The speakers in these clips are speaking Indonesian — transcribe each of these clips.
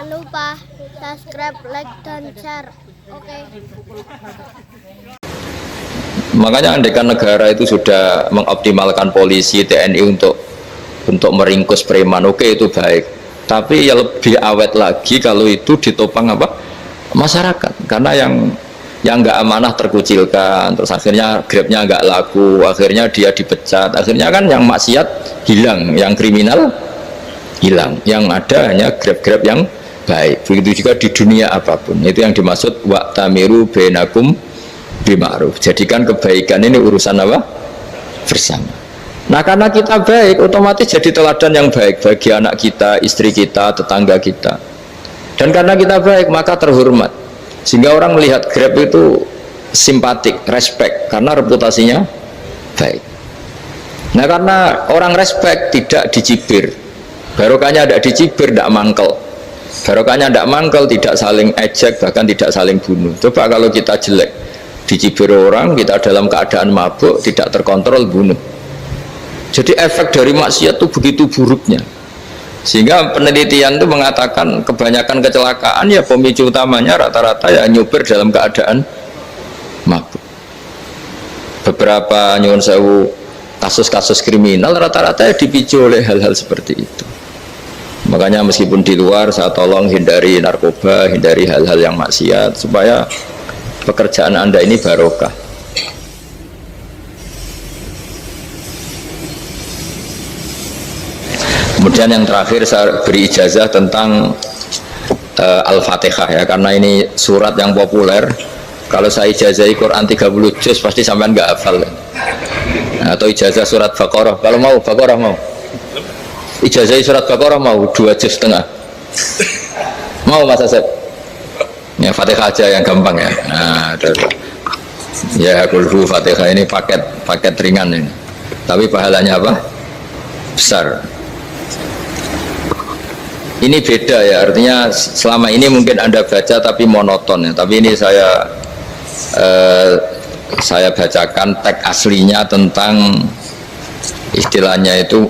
Jangan lupa subscribe, like, dan share. Oke. Makanya andaikan negara itu sudah mengoptimalkan polisi, TNI untuk meringkus preman, oke, itu baik. Tapi ya lebih awet lagi kalau itu ditopang apa? Masyarakat. Karena yang nggak amanah terkucilkan, terus akhirnya grabnya nggak laku, akhirnya dia dipecat, akhirnya kan yang maksiat hilang, yang kriminal hilang, yang ada hanya grab-grab yang baik. Begitu juga di dunia apapun, itu yang dimaksud wa'tamiru bainakum bima'ruf. Jadikan kebaikan ini urusan apa? Bersama. Nah, karena kita baik, otomatis jadi teladan yang baik bagi anak kita, istri kita, tetangga kita. Dan karena kita baik, maka terhormat. Sehingga orang melihat Grab itu simpatik, respect, karena reputasinya baik. Nah, karena orang respect, tidak dicibir. Barokahnya tidak dicibir, tidak mangkel. Barokahnya tidak mangkel, tidak saling ejek, bahkan tidak saling bunuh. Coba kalau kita jelek, dicibir orang, kita dalam keadaan mabuk, tidak terkontrol, bunuh. Jadi efek dari maksiat itu begitu buruknya. Sehingga penelitian itu mengatakan kebanyakan kecelakaan ya pemicu utamanya rata-rata ya nyupir dalam keadaan mabuk. Beberapa nyuwun sewu kasus-kasus kriminal rata-rata ya dipicu oleh hal-hal seperti itu. Makanya meskipun di luar saya tolong hindari narkoba, hindari hal-hal yang maksiat supaya pekerjaan Anda ini barokah. Kemudian yang terakhir saya beri ijazah tentang Al-Fatihah ya, karena ini surat yang populer. Kalau saya ijazahi Quran 30 juz pasti sampean nggak hafal. Nah, atau ijazah surat Baqarah, kalau mau Baqarah mau. Ijazahi surat Baqarah mau 2 juz setengah. Mau Mas Asep? Ya Fatihah aja yang gampang ya. Nah, ya kulhu Fatihah ini paket ringan ini. Tapi pahalanya apa? Besar. Ini beda ya, artinya selama ini mungkin Anda baca tapi monoton ya. Tapi ini saya bacakan teks aslinya tentang istilahnya itu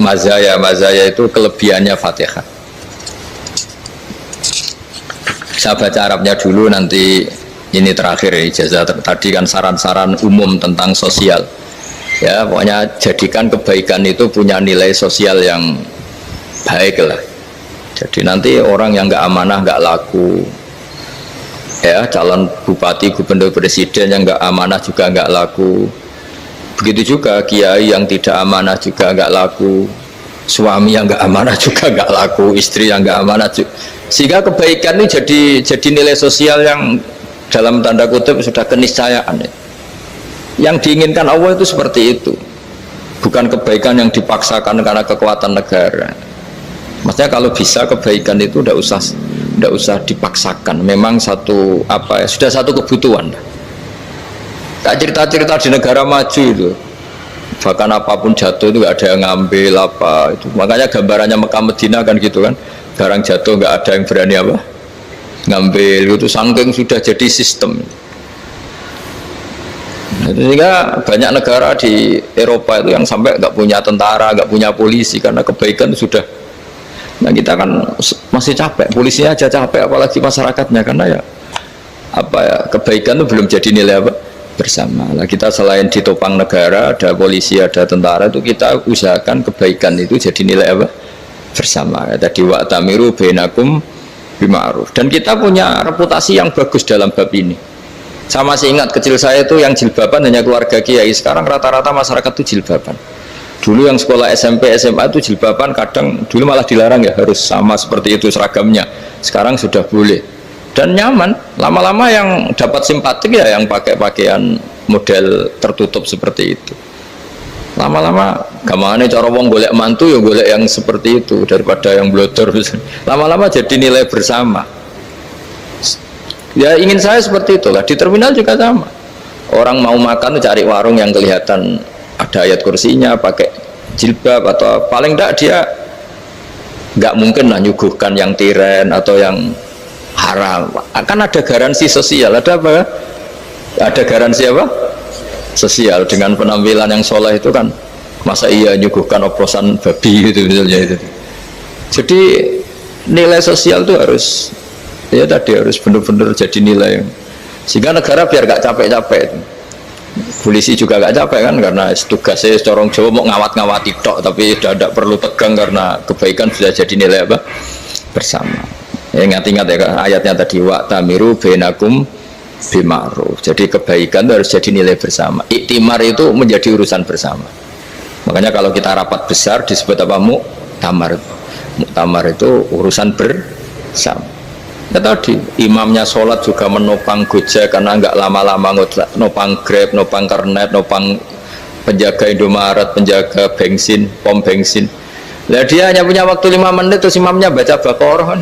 mazaya itu kelebihannya Fatihah. Saya baca Arabnya dulu, nanti ini terakhir ya, ijazah tadi kan saran-saran umum tentang sosial ya, pokoknya jadikan kebaikan itu punya nilai sosial yang baik lah. Jadi nanti orang yang nggak amanah nggak laku ya, calon bupati, gubernur, presiden yang nggak amanah juga nggak laku. Begitu juga kiai yang tidak amanah juga nggak laku, suami yang nggak amanah juga nggak laku, istri yang nggak amanah juga. Sehingga kebaikan ini jadi nilai sosial yang dalam tanda kutip sudah keniscayaan. Yang diinginkan Allah itu seperti itu, bukan kebaikan yang dipaksakan karena kekuatan negara. Maksudnya kalau bisa kebaikan itu tidak usah dipaksakan. Memang satu apa ya, sudah satu kebutuhan. Tak cerita-cerita di negara maju itu, bahkan apapun jatuh itu nggak ada yang ngambil apa itu. Makanya gambarannya Mekah Medina kan gitu kan, barang jatuh nggak ada yang berani apa ngambil itu, saking sudah jadi sistem. Sehingga banyak negara di Eropa itu yang sampai nggak punya tentara, nggak punya polisi karena kebaikan sudah. Nah kita kan masih capek, polisinya aja capek, apalagi masyarakatnya, karena ya apa ya, kebaikan itu belum jadi nilai apa bersama. Nah kita selain ditopang negara, ada polisi, ada tentara, itu kita usahakan kebaikan itu jadi nilai apa bersama. Ya, tadi wa'tamiru bainakum bima'ruf. Dan kita punya reputasi yang bagus dalam bab ini. Saya masih ingat kecil saya itu yang jilbaban hanya keluarga kiai, sekarang rata-rata masyarakat itu jilbaban. Dulu yang sekolah SMP, SMA itu jilbaban kadang dulu malah dilarang ya, harus sama seperti itu seragamnya. Sekarang sudah boleh dan nyaman. Lama-lama yang dapat simpatik ya yang pakai pakaian model tertutup seperti itu. Lama-lama gamane cara wong golek mantu ya golek yang seperti itu daripada yang blodor. Lama-lama jadi nilai bersama. Ya ingin saya seperti itulah. Di terminal juga sama. Orang mau makan cari warung yang kelihatan ada ayat kursinya, pakai jilbab, atau paling tidak dia nggak mungkin lah nyuguhkan yang tiren atau yang haram. Akan ada garansi sosial, ada apa? Ada garansi apa? Sosial dengan penampilan yang soleh itu kan, masa iya nyuguhkan oplosan babi gitu misalnya itu. Jadi nilai sosial itu harus ya tadi harus benar-benar jadi nilai sehingga negara biar gak capek-capek. Polisi juga gak capek kan karena tugasnya corong Jawa mau ngawat-ngawati tok, tapi tidak perlu tegang karena kebaikan sudah jadi nilai apa bersama. Ya, ingat-ingat ya ayatnya tadi, wa tamiru bainakum bima'ruf. Jadi kebaikan itu harus jadi nilai bersama. Iktimar itu menjadi urusan bersama. Makanya kalau kita rapat besar disebut apa? Muktamar. Muktamar itu urusan bersama. Ya tadi imamnya sholat juga menopang Gojek karena nggak lama-lama nopang Grab, nopang Kernet, nopang penjaga Indomaret, penjaga bensin, pom bensin. Nah dia hanya punya waktu 5 menit terus imamnya baca Baqarah kan.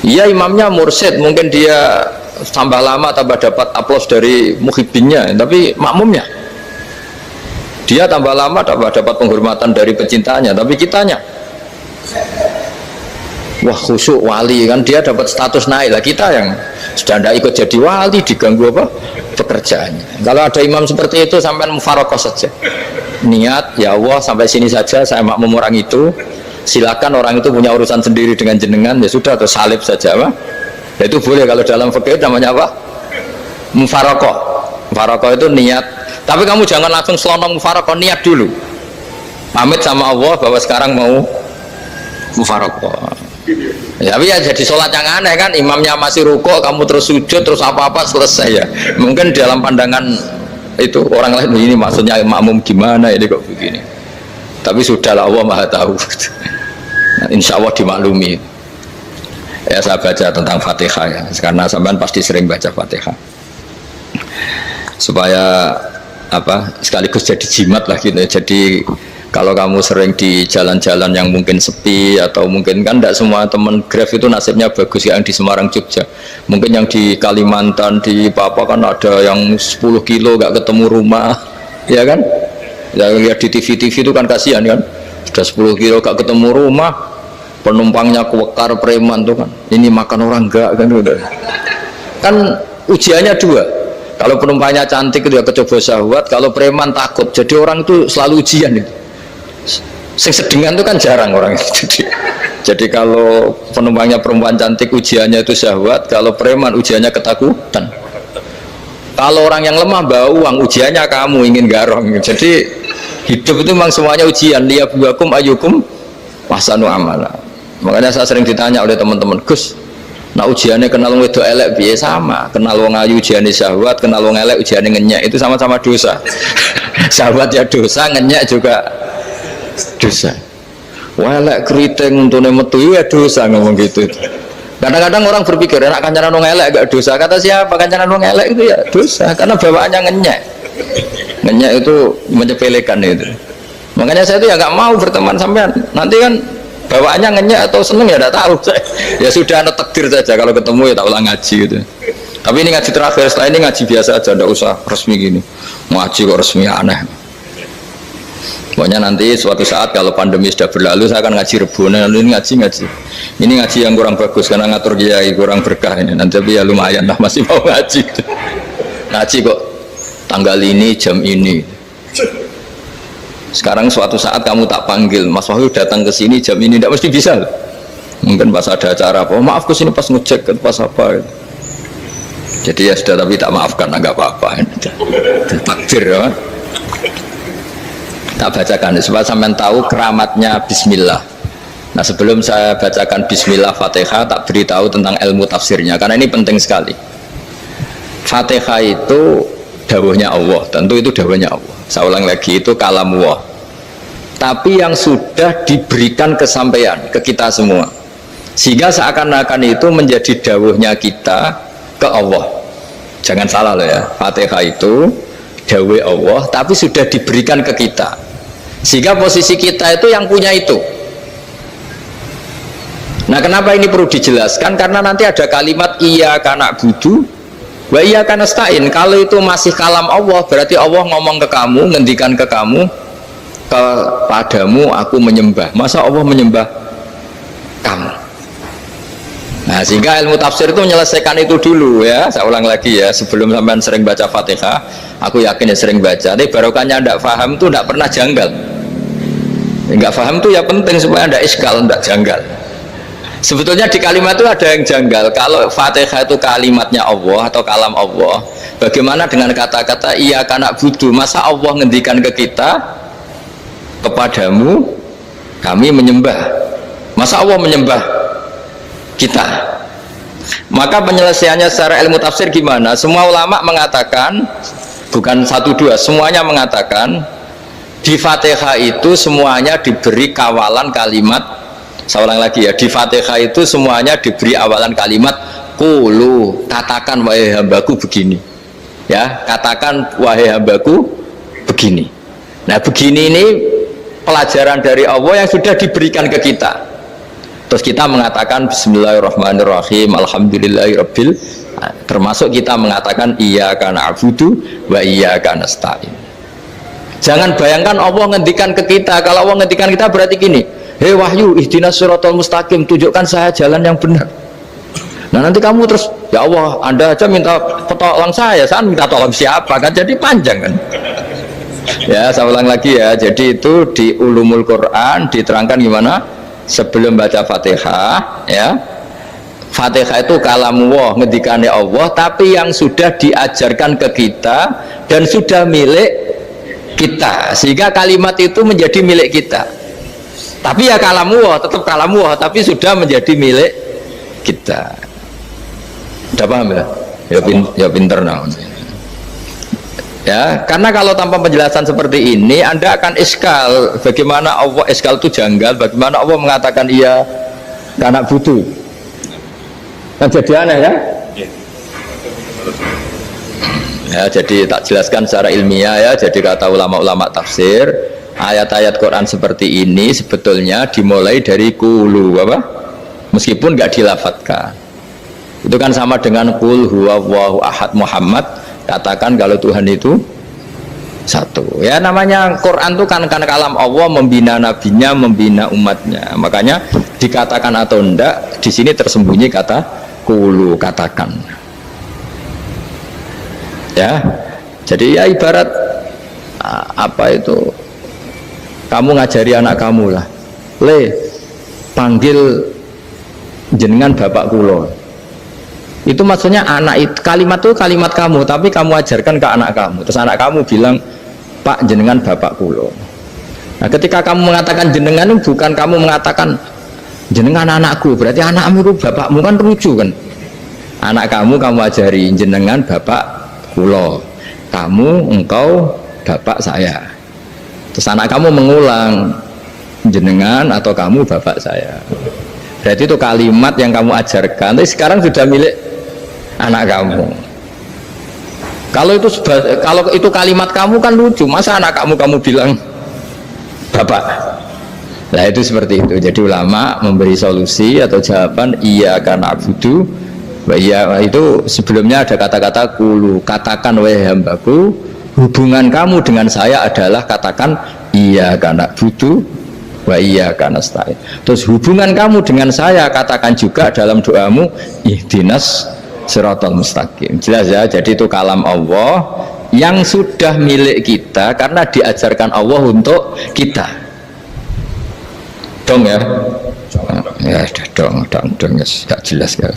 Iya imamnya mursyid, mungkin dia tambah lama tambah dapat aplaus dari muhibbinnya, tapi makmumnya dia tambah lama tambah dapat penghormatan dari pecintanya, tapi kitanya wah khusyuk wali kan, dia dapat status naik lah, kita yang sudah tidak ikut jadi wali diganggu apa pekerjaannya. Kalau ada imam seperti itu sampai mufarokoh saja, niat ya Allah sampai sini saja saya makmum orang itu, silakan orang itu punya urusan sendiri dengan jenengan, ya sudah atau salib saja apa ya, itu boleh. Kalau dalam fikih namanya apa mufarokoh. Mufarokoh itu niat, tapi kamu jangan langsung selonong mufarokoh, niat dulu pamit sama Allah bahwa sekarang mau mufarokoh. Ya, tapi ya jadi sholat yang aneh kan, imamnya masih rukuk, kamu terus sujud, terus apa-apa selesai ya. Mungkin dalam pandangan itu orang lain begini, maksudnya makmum gimana ini kok begini. Tapi sudahlah Allah Maha tahu. Nah, insya Allah dimaklumi. Ya saya baca tentang Fatihah ya, karena sampean pasti sering baca Fatihah. Supaya apa sekaligus jadi jimat lah gitu. Jadi kalau kamu sering di jalan-jalan yang mungkin sepi atau mungkin kan tidak semua teman Grab itu nasibnya bagus yang di Semarang Jogja, mungkin yang di Kalimantan di Papua kan ada yang 10 kilo gak ketemu rumah ya kan, ya lihat di TV itu kan kasihan kan, sudah 10 kilo gak ketemu rumah, penumpangnya kuwekar preman tuh kan, ini makan orang enggak kan, udah kan ujiannya dua. Kalau penumpangnya cantik itu ya kecoba syahwat, kalau preman takut, jadi orang itu selalu ujian itu. Sing sedengan itu kan jarang orang itu. Jadi kalau penumpangnya perempuan cantik ujiannya itu syahwat, kalau preman ujiannya ketakutan. Kalau orang yang lemah bawa uang ujiannya kamu ingin garong. Jadi hidup itu memang semuanya ujian. Liyabluwakum ayyukum ahsanu amala. Makanya saya sering ditanya oleh teman-teman, Gus, nah ujiannya kenal wong wedok elek piye? Sama, kenal wong ayu ujiannya syahwat, kenal wong elek ujiannya ngenyek, itu sama-sama dosa. Syahwat ya dosa, ngenyek juga dosa. Wah elek keriting untune metu ya dosa, ngomong gitu. Kadang-kadang orang berpikir enak kancanan wong elek gak dosa. Kata siapa? Kancanan wong elek itu ya dosa karena bawaannya ngenyek. Ngenyek itu menyepelekan itu. Makanya saya itu ya nggak mau berteman sampean. Nanti kan bawaannya ngenyek atau seneng ya tidak tahu. Ya sudah ada takdir saja, kalau ketemu ya tak ulang ngaji gitu. Tapi ini ngaji terakhir, setelah ini ngaji biasa aja, tidak usah resmi gini. Ngaji kok resmi aneh. Pokoknya nanti suatu saat kalau pandemi sudah berlalu saya akan ngaji Rebona, ini ngaji. Ini ngaji yang kurang bagus karena ngatur kiai kurang berkah ini. Nanti tapi ya lumayan lah masih mau ngaji. Ngaji kok tanggal ini jam ini. Sekarang suatu saat kamu tak panggil, Mas Wahyu datang ke sini jam ini, tidak mesti bisa. Mungkin pas ada acara apa, oh, maaf ke sini pas ngecek pas apa. Gitu. Jadi ya sudah, tapi tak maafkan, enggak apa-apa. Takdir ya. Tak bacakan supaya sampean tahu keramatnya Bismillah. Nah sebelum saya bacakan Bismillah Fatihah, tak beritahu tentang ilmu tafsirnya karena ini penting sekali. Fatihah itu dawuhnya Allah, tentu itu dawuhnya Allah. Saya ulang lagi, itu kalam Allah. Tapi yang sudah diberikan kesampaian ke kita semua, sehingga seakan-akan itu menjadi dawuhnya kita ke Allah. Jangan salah loh ya, Fatihah itu dawuh Allah, tapi sudah diberikan ke kita, sehingga posisi kita itu yang punya itu. Nah kenapa ini perlu dijelaskan? Karena nanti ada kalimat iyyaka na'budu wa iyyaka nasta'in. Kalau itu masih kalam Allah, berarti Allah ngomong ke kamu, ngendikan ke kamu, kepadamu aku menyembah. Masa Allah menyembah kamu? Nah sehingga ilmu tafsir itu menyelesaikan itu dulu ya. Saya ulang lagi ya, sebelum sampean sering baca Fatihah, aku yakin ya sering baca, tapi barokahnya tidak paham itu tidak pernah janggal. Enggak paham itu ya penting supaya tidak iskal, tidak janggal. Sebetulnya di kalimat itu ada yang janggal. Kalau Fatihah itu kalimatnya Allah atau kalam Allah, bagaimana dengan kata-kata iyyaka na'budu? Masa Allah ngendikan ke kita, kepadamu kami menyembah? Masa Allah menyembah kita? Maka penyelesaiannya secara ilmu tafsir gimana? Semua ulama mengatakan, bukan satu dua, semuanya mengatakan di Fatihah itu semuanya diberi kawalan kalimat. Saya ulang lagi ya, di Fatihah itu semuanya diberi awalan kalimat qulu, katakan wahai hambaku begini. Ya, katakan wahai hambaku begini. Nah, begini ini pelajaran dari Allah yang sudah diberikan ke kita. Terus kita mengatakan bismillahirrahmanirrahim, alhamdulillahirabbil, termasuk kita mengatakan iyyaka na'budu wa iyyaka nasta'in. Jangan bayangkan Allah ngendikan ke kita. Kalau Allah ngendikan kita berarti gini, hei wahyu ihdinas siratal mustaqim, tunjukkan saya jalan yang benar. Nah nanti kamu terus, ya Allah, Anda aja minta tolong saya minta tolong siapa, kan jadi panjang kan. Ya, saya ulang lagi ya, jadi itu di ulumul Quran diterangkan gimana sebelum baca Fatihah ya. Fatihah itu kalamullah, ngendikannya Allah, tapi yang sudah diajarkan ke kita dan sudah milik kita, sehingga kalimat itu menjadi milik kita. Tapi ya kalamullah, tetap kalamullah, tapi sudah menjadi milik kita. Udah paham ya? Ya pinter nah. Ya, karena kalau tanpa penjelasan seperti ini Anda akan iskal. Bagaimana Allah, iskal itu janggal, bagaimana Allah mengatakan iya karena butuh, kan jadi aneh kan? Ya, jadi tak jelaskan secara ilmiah ya. Jadi kata ulama-ulama tafsir, ayat-ayat Quran seperti ini sebetulnya dimulai dari qulu apa? Meskipun nggak dilafatkan. Itu kan sama dengan qul huwallahu ahad Muhammad, katakan kalau Tuhan itu satu. Ya namanya Quran itu kan kalam Allah, membina nabinya, membina umatnya. Makanya dikatakan atau enggak, di sini tersembunyi kata qulu, katakan. Ya. Jadi ya ibarat apa itu? Kamu ngajari anak kamu lah. Le, panggil jenengan bapak kulo. Itu maksudnya anak itu, kalimat itu kalimat kamu, tapi kamu ajarkan ke anak kamu. Terus anak kamu bilang, Pak jenengan bapak kulo. Nah ketika kamu mengatakan jenengan, bukan kamu mengatakan jenengan anakku, berarti anakmu itu bapakmu, kan lucu kan. Anak kamu ajari jenengan bapak kulo, kamu engkau bapak saya. Terus anak kamu mengulang, jenengan atau kamu bapak saya. Berarti itu kalimat yang kamu ajarkan, tapi sekarang sudah milik anak kamu. Kalau itu kalimat kamu kan lucu, masa anak kamu bilang bapak. Nah itu seperti itu. Jadi ulama memberi solusi atau jawaban iyyaka na'budu wa iya, itu sebelumnya ada kata-kata qulu, katakan wahai hambaku, hubungan kamu dengan saya adalah katakan iyyaka na'budu wa iyyaka nasta'in. Terus hubungan kamu dengan saya katakan juga dalam doamu ihdinas siratal mustaqim. Jelas ya, jadi itu kalam Allah yang sudah milik kita karena diajarkan Allah untuk kita. Dong ya? Ya dong yes. Gak jelas ya.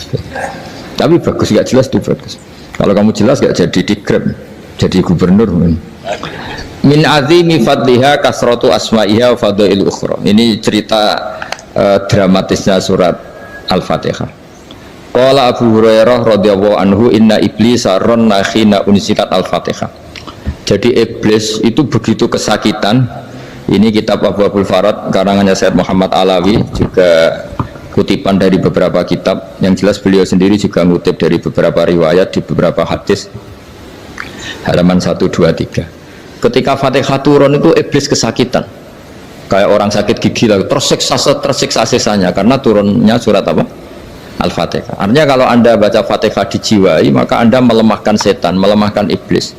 Tapi bagus, gak jelas tuh bagus. Kalau kamu jelas gak jadi dikrem, jadi gubernur. Min azimi fadliha kasratu asma'iha wa fadail ukhra. Ini cerita dramatisnya surat Al-Fatihah. Qala Abu Hurairah radhiyallahu anhu inna iblisa ranna khina unsikat Al-Fatihah. Jadi iblis itu begitu kesakitan. Ini kitab Abu Abul Farad karangannya Syed Muhammad Alawi, juga kutipan dari beberapa kitab. Yang jelas beliau sendiri juga ngutip dari beberapa riwayat di beberapa hadis. Halaman 123. Ketika Fatihah turun itu iblis kesakitan. Kayak orang sakit gigi lah, tersiksa sisanya karena turunnya surat apa? Al-Fatihah. Artinya kalau Anda baca Fatihah dijiwai, maka Anda melemahkan setan, melemahkan iblis.